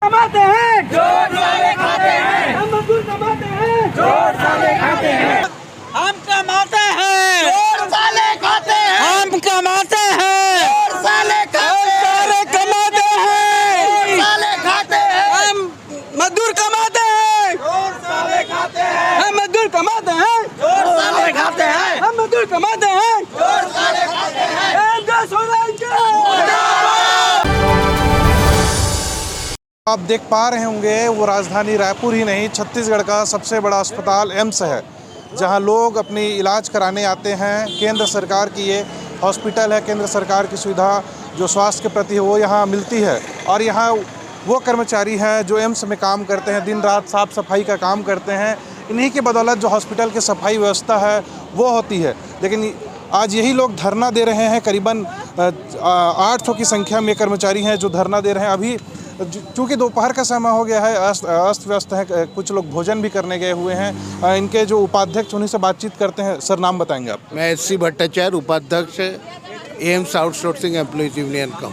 कमाते हैं, चोर साले खाते हैं, हम मजदूर कमाते हैं, चोर साले खाते हैं, हम कमाते हैं, चोर साले खाते हैं, हम कमाते हैं, चोर साले खाते हैं, सारे कमाते हैं, चोर साले खाते हैं, हम मजदूर कमाते हैं, चोर साले खाते हैं, हम मजदूर कमाते हैं, चोर साले खाते हैं, हम मजदूर कमाते हैं, चोर साले खाते हैं। आप देख पा रहे होंगे वो राजधानी रायपुर ही नहीं छत्तीसगढ़ का सबसे बड़ा अस्पताल एम्स है, जहां लोग अपनी इलाज कराने आते हैं। केंद्र सरकार की ये हॉस्पिटल है, केंद्र सरकार की सुविधा जो स्वास्थ्य के प्रति है वो यहाँ मिलती है। और यहाँ वो कर्मचारी हैं जो एम्स में काम करते हैं, दिन रात साफ़ सफाई का काम करते हैं। इन्हीं की बदौलत जो हॉस्पिटल की सफाई व्यवस्था है वो होती है। लेकिन आज यही लोग धरना दे रहे हैं। करीबन 800 की संख्या में कर्मचारी हैं जो धरना दे रहे हैं। अभी चूँकि दोपहर का समय हो गया है, अस्त व्यस्त है, कुछ लोग भोजन भी करने गए हुए हैं। इनके जो उपाध्यक्ष उन्हीं से बातचीत करते हैं। सर, नाम बताएंगे आप? मैं एस.सी. भट्टाचार्य, उपाध्यक्ष एम्स आउटसोर्सिंग एम्प्लॉयज यूनियन का।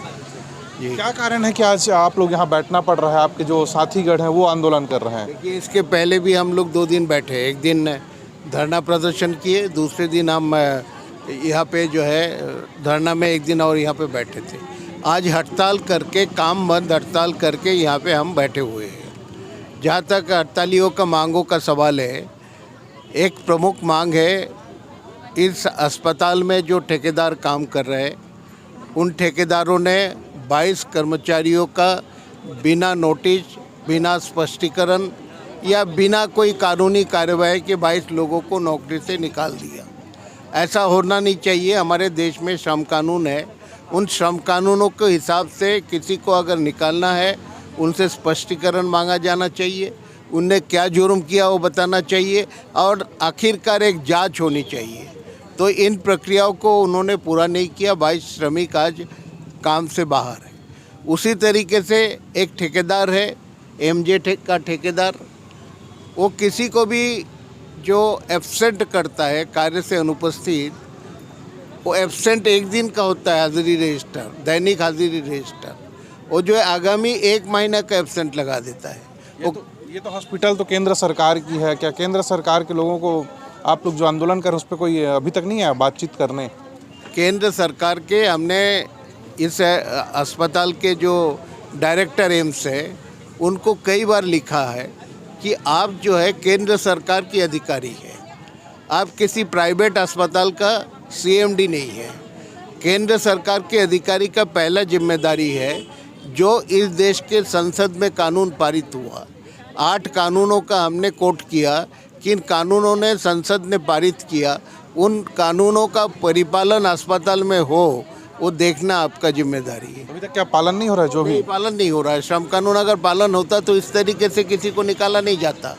जी, क्या कारण है कि आज आप लोग यहाँ बैठना पड़ रहा है? आपके जो साथीगण हैं वो आंदोलन कर रहे हैं। देखिए, इसके पहले भी हम लोग 2 दिन बैठे। एक दिन धरना प्रदर्शन किए, दूसरे दिन हम यहाँ पे जो है धरना में एक दिन और यहाँ पे बैठे थे। आज हड़ताल करके, काम बंद हड़ताल करके यहाँ पे हम बैठे हुए हैं। जहाँ तक हड़तालियों का मांगों का सवाल है, एक प्रमुख मांग है, इस अस्पताल में जो ठेकेदार काम कर रहे हैं उन ठेकेदारों ने 22 कर्मचारियों का बिना नोटिस, बिना स्पष्टीकरण या बिना कोई कानूनी कार्यवाही के 22 लोगों को नौकरी से निकाल दिया। ऐसा होना नहीं चाहिए। हमारे देश में श्रम कानून है, उन श्रम कानूनों के हिसाब से किसी को अगर निकालना है उनसे स्पष्टीकरण मांगा जाना चाहिए, उनने क्या जुर्म किया वो बताना चाहिए और आखिरकार एक जांच होनी चाहिए। तो इन प्रक्रियाओं को उन्होंने पूरा नहीं किया। 22 श्रमिक आज काम से बाहर है। उसी तरीके से एक ठेकेदार है, एमजे का ठेकेदार, वो किसी को भी जो एब्सेंट करता है, कार्य से अनुपस्थित, वो एब्सेंट एक दिन का होता है हाजिरी रजिस्टर, दैनिक हाजिरी रजिस्टर, वो जो है आगामी 1 महीने का एब्सेंट लगा देता है। ये तो हॉस्पिटल तो केंद्र सरकार की है। क्या केंद्र सरकार के लोगों को आप लोग जो आंदोलन कर रहे हैं उस पर कोई अभी तक नहीं आया बातचीत करने? केंद्र सरकार के हमने इस अस्पताल के जो डायरेक्टर एम्स है उनको कई बार लिखा है कि आप जो है केंद्र सरकार की अधिकारी है, आप किसी प्राइवेट अस्पताल का सीएमडी नहीं है। केंद्र सरकार के अधिकारी का पहला जिम्मेदारी है जो इस देश के संसद में कानून पारित हुआ, 8 कानूनों का हमने कोट किया, किन कानूनों ने संसद ने पारित किया, उन कानूनों का परिपालन अस्पताल में हो वो देखना आपका जिम्मेदारी है। अभी तक क्या पालन नहीं हो रहा है? जो भी पालन नहीं हो रहा है। श्रम कानून अगर पालन होता तो इस तरीके से किसी को निकाला नहीं जाता।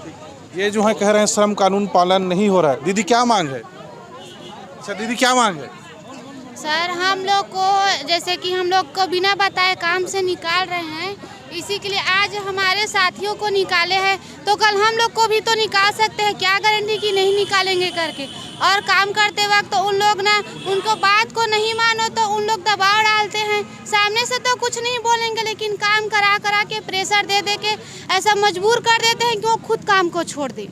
ये जो है कह रहे हैं श्रम कानून पालन नहीं हो रहा है। दीदी क्या मांग है? अच्छा दीदी क्या मांग है? सर, हम लोग को जैसे कि हम लोग को बिना बताए काम से निकाल रहे हैं, इसी के लिए आज हमारे साथियों को निकाले हैं, तो कल हम लोग को भी तो निकाल सकते हैं। क्या गारंटी कि नहीं निकालेंगे करके। और काम करते वक्त तो उन लोग ना, उनको बात को नहीं मानो तो उन लोग दबाव डालते हैं। सामने से तो कुछ नहीं बोलेंगे, लेकिन काम करा करा के, प्रेशर दे दे के ऐसा मजबूर कर देते हैं कि वो खुद काम को छोड़ दें।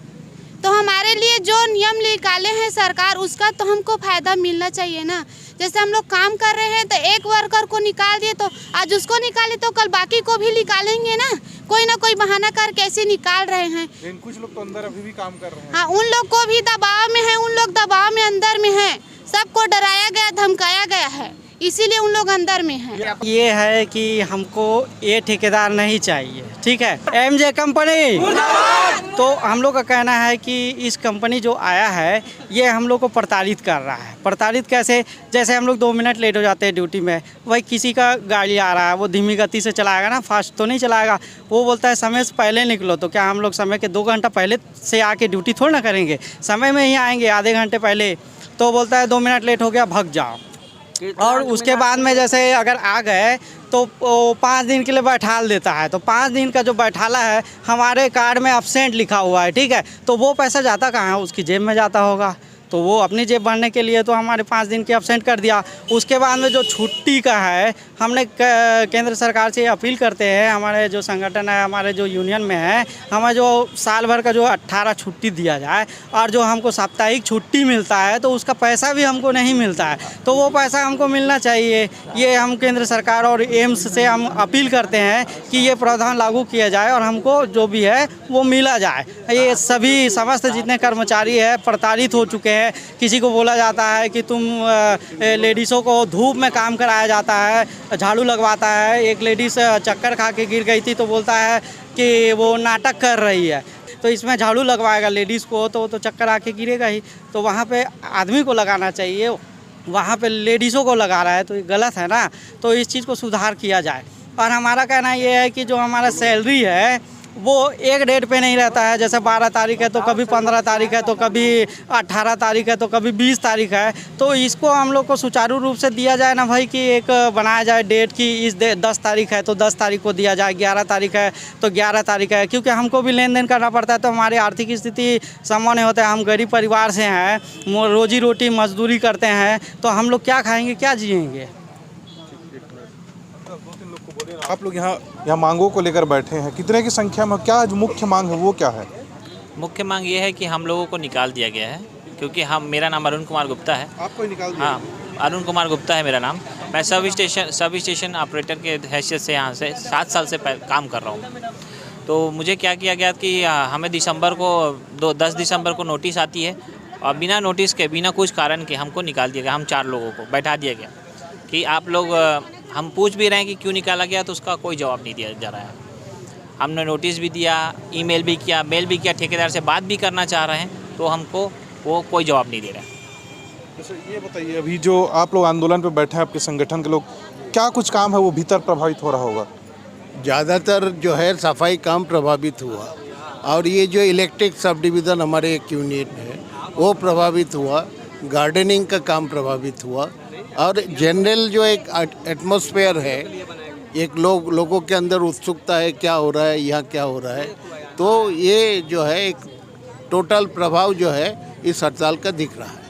तो हमारे लिए जो नियम निकाले हैं सरकार, उसका तो हमको फ़ायदा मिलना चाहिए ना। जैसे हम लोग काम कर रहे हैं तो एक वर्कर को निकाल दिए, तो आज उसको निकाले तो कल बाकी को भी निकालेंगे ना। कोई ना कोई बहाना कर कैसे निकाल रहे हैं। लेकिन कुछ लोग तो अंदर अभी भी काम कर रहे हैं। हाँ, उन लोग को भी दबाव में है, उन लोग दबाव में अंदर में है। सबको डराया गया, धमकाया गया है, इसीलिए उन लोग अंदर में हैं। ये है कि हमको ये ठेकेदार नहीं चाहिए, ठीक है। एमजे कंपनी, तो हम लोग का कहना है कि इस कंपनी जो आया है ये हम लोग को प्रताड़ित कर रहा है। प्रताड़ित कैसे? जैसे हम लोग 2 मिनट लेट हो जाते हैं ड्यूटी में, वही किसी का गाड़ी आ रहा है, वो धीमी गति से चलाएगा ना, फास्ट तो नहीं चलाएगा। वो बोलता है समय से पहले निकलो, तो क्या हम लोग समय के 2 घंटा पहले से आके ड्यूटी थोड़ा ना करेंगे? समय में ही आएंगे आधे घंटे पहले। तो बोलता है 2 मिनट लेट हो गया, भाग जाओ। और उसके बाद में जैसे अगर आ गए तो 5 दिन के लिए बैठाल देता है। तो 5 दिन का जो बैठाला है, हमारे कार्ड में एब्सेंट लिखा हुआ है, ठीक है। तो वो पैसा जाता कहाँ है? उसकी जेब में जाता होगा। तो वो अपनी जेब भरने के लिए तो हमारे 5 दिन की एब्सेंट कर दिया। उसके बाद में जो छुट्टी का है, हमने केंद्र सरकार से अपील करते हैं, हमारे जो संगठन है, हमारे जो यूनियन में है, हमें जो साल भर का जो 18 छुट्टी दिया जाए और जो हमको साप्ताहिक छुट्टी मिलता है तो उसका पैसा भी हमको नहीं मिलता है, तो वो पैसा हमको मिलना चाहिए। ये हम केंद्र सरकार और एम्स से हम अपील करते हैं कि ये प्रावधान लागू किया जाए और हमको जो भी है वो मिला जाए। ये सभी समस्त जितने कर्मचारी हैं प्रताड़ित हो चुके हैं। किसी को बोला जाता है कि तुम लेडीज़ों को धूप में काम कराया जाता है, झाड़ू लगवाता है। एक लेडीज़ चक्कर खा के गिर गई थी तो बोलता है कि वो नाटक कर रही है, तो इसमें झाड़ू लगवाएगा लेडीज़ को तो चक्कर आके गिरेगा ही। तो वहाँ पे आदमी को लगाना चाहिए, वहाँ पे लेडीज़ों को लगा रहा है, तो ये गलत है ना। तो इस चीज़ को सुधार किया जाए। और हमारा कहना ये है कि जो हमारा सैलरी है वो एक डेट पे नहीं रहता है, जैसे 12 तारीख है तो कभी 15 तारीख है तो कभी 18 तारीख है तो कभी 20 तारीख है। तो इसको हम लोग को सुचारू रूप से दिया जाए ना भाई, कि एक बनाया जाए डेट कि इस 10 तारीख है तो 10 तारीख को दिया जाए, 11 तारीख है तो 11 तारीख है, क्योंकि हमको भी लेन देन करना पड़ता है। तो हमारी आर्थिक स्थिति संभव नहीं होता है, हम गरीब परिवार से हैं, रोजी रोटी मजदूरी करते हैं, तो हम लोग क्या खाएँगे, क्या जिएँगे। आप लोग यहाँ मांगों को लेकर बैठे हैं, कितने की संख्या में, क्या जो मुख्य मांग है वो क्या है? मुख्य मांग ये है कि हम लोगों को निकाल दिया गया है, क्योंकि मेरा नाम अरुण कुमार गुप्ता है। आपको ही निकाल दिया? हाँ, अरुण कुमार गुप्ता है मेरा नाम। मैं सब स्टेशन ऑपरेटर के हैसियत से यहाँ से 7 साल से काम कर रहा हूँ। तो मुझे क्या किया गया कि हमें 10 दिसंबर को नोटिस आती है और बिना नोटिस के, बिना कुछ कारण के हमको निकाल दिया गया। हम 4 लोगों को बैठा दिया गया कि आप लोग, हम पूछ भी रहे हैं कि क्यों निकाला गया, तो उसका कोई जवाब नहीं दिया जा रहा है। हमने नोटिस भी दिया, ईमेल भी किया, मेल भी किया, ठेकेदार से बात भी करना चाह रहे हैं, तो हमको वो कोई जवाब नहीं दे रहा है। जैसे ये बताइए, अभी जो आप लोग आंदोलन पे बैठे हैं, आपके संगठन के लोग, क्या कुछ काम है वो भीतर प्रभावित हो रहा होगा? ज़्यादातर जो है सफाई काम प्रभावित हुआ, और ये जो इलेक्ट्रिक सब डिवीज़न हमारे एक यूनिट है वो प्रभावित हुआ, गार्डनिंग का काम प्रभावित हुआ, और जनरल जो एक एटमॉस्फेयर है, एक लोगों के अंदर उत्सुकता है क्या हो रहा है, यहाँ क्या हो रहा है, तो ये जो है एक टोटल प्रभाव जो है इस हड़ताल का दिख रहा है।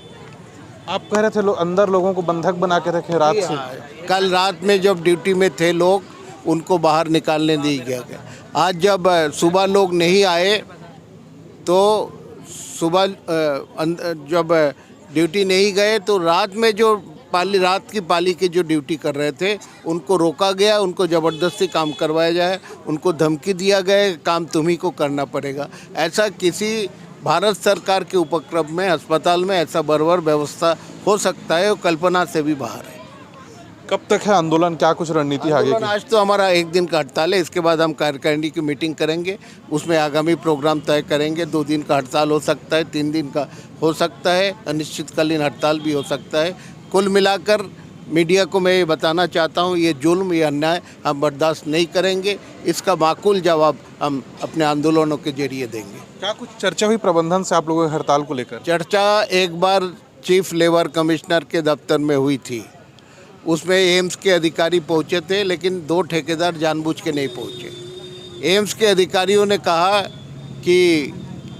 आप कह रहे थे अंदर लोगों को बंधक बना के रखे रात से? कल रात में जब ड्यूटी में थे लोग, उनको बाहर निकालने दिया गया। आज जब सुबह लोग नहीं आए तो सुबह जब ड्यूटी नहीं गए तो रात में जो रात की पाली के जो ड्यूटी कर रहे थे उनको रोका गया, उनको ज़बरदस्ती काम करवाया जाए, उनको धमकी दिया गया काम तुम्ही को करना पड़ेगा। ऐसा किसी भारत सरकार के उपक्रम में अस्पताल में ऐसा बर्बर व्यवस्था हो सकता है, वो कल्पना से भी बाहर है। कब तक है आंदोलन, क्या कुछ रणनीति आगे की? आज तो हमारा 1 दिन का हड़ताल है, इसके बाद हम कार्यकारिणी की मीटिंग करेंगे, उसमें आगामी प्रोग्राम तय करेंगे। 2 दिन का हड़ताल हो सकता है, 3 दिन का हो सकता है, अनिश्चितकालीन हड़ताल भी हो सकता है। कुल मिलाकर मीडिया को मैं ये बताना चाहता हूँ, ये जुल्म, ये अन्याय हम बर्दाश्त नहीं करेंगे। इसका माकूल जवाब हम अपने आंदोलनों के जरिए देंगे। क्या कुछ चर्चा हुई प्रबंधन से आप लोगों की हड़ताल को लेकर? चर्चा एक बार चीफ लेबर कमिश्नर के दफ्तर में हुई थी, उसमें एम्स के अधिकारी पहुंचे थे, लेकिन 2 ठेकेदार जानबूझ के नहीं पहुंचे। एम्स के अधिकारियों ने कहा कि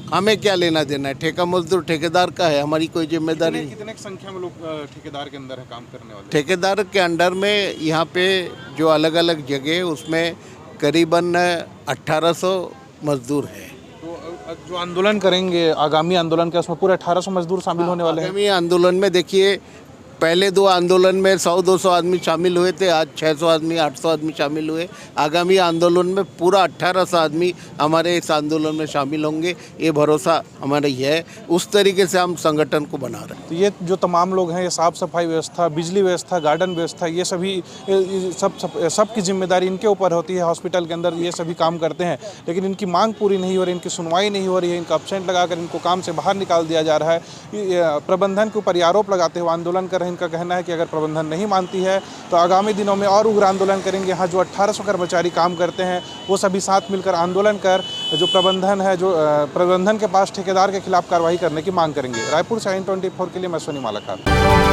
हमें क्या लेना देना है, ठेका मजदूर ठेकेदार का है, हमारी कोई जिम्मेदारी नहीं। कितने संख्या में लोग ठेकेदार के अंदर है काम करने वाले? ठेकेदार के अंडर में यहाँ पे जो अलग अलग जगह, उसमें करीबन 1800 मजदूर हैं। तो जो आंदोलन करेंगे, आगामी आंदोलन का, उसमें पूरे 1800 मजदूर शामिल होने वाले हैं? आगामी आंदोलन में देखिए, पहले 2 आंदोलन में 100-200 आदमी शामिल हुए थे, आज 600 आदमी 800 आदमी शामिल हुए। आगामी आंदोलन में पूरा 1800 आदमी हमारे इस आंदोलन में शामिल होंगे, ये भरोसा हमारा ही है। उस तरीके से हम संगठन को बना रहे हैं। तो ये जो तमाम लोग हैं, ये साफ़ सफाई व्यवस्था, बिजली व्यवस्था, गार्डन व्यवस्था, ये सभी सब की जिम्मेदारी इनके ऊपर होती है। हॉस्पिटल के अंदर ये सभी काम करते हैं, लेकिन इनकी मांग पूरी नहीं हो रही, इनकी सुनवाई नहीं हो रही है, इनका एब्सेंट लगाकर इनको काम से बाहर निकाल दिया जा रहा है। प्रबंधन के ऊपर आरोप लगाते हुए आंदोलन कर इनका कहना है कि अगर प्रबंधन नहीं मानती है तो आगामी दिनों में और उग्र आंदोलन करेंगे। यहाँ जो 1800 कर्मचारी काम करते हैं वो सभी साथ मिलकर आंदोलन कर जो प्रबंधन है, जो प्रबंधन के पास ठेकेदार के खिलाफ कार्रवाई करने की मांग करेंगे। रायपुर से IN24 के लिए मैं सोनी मालाकार।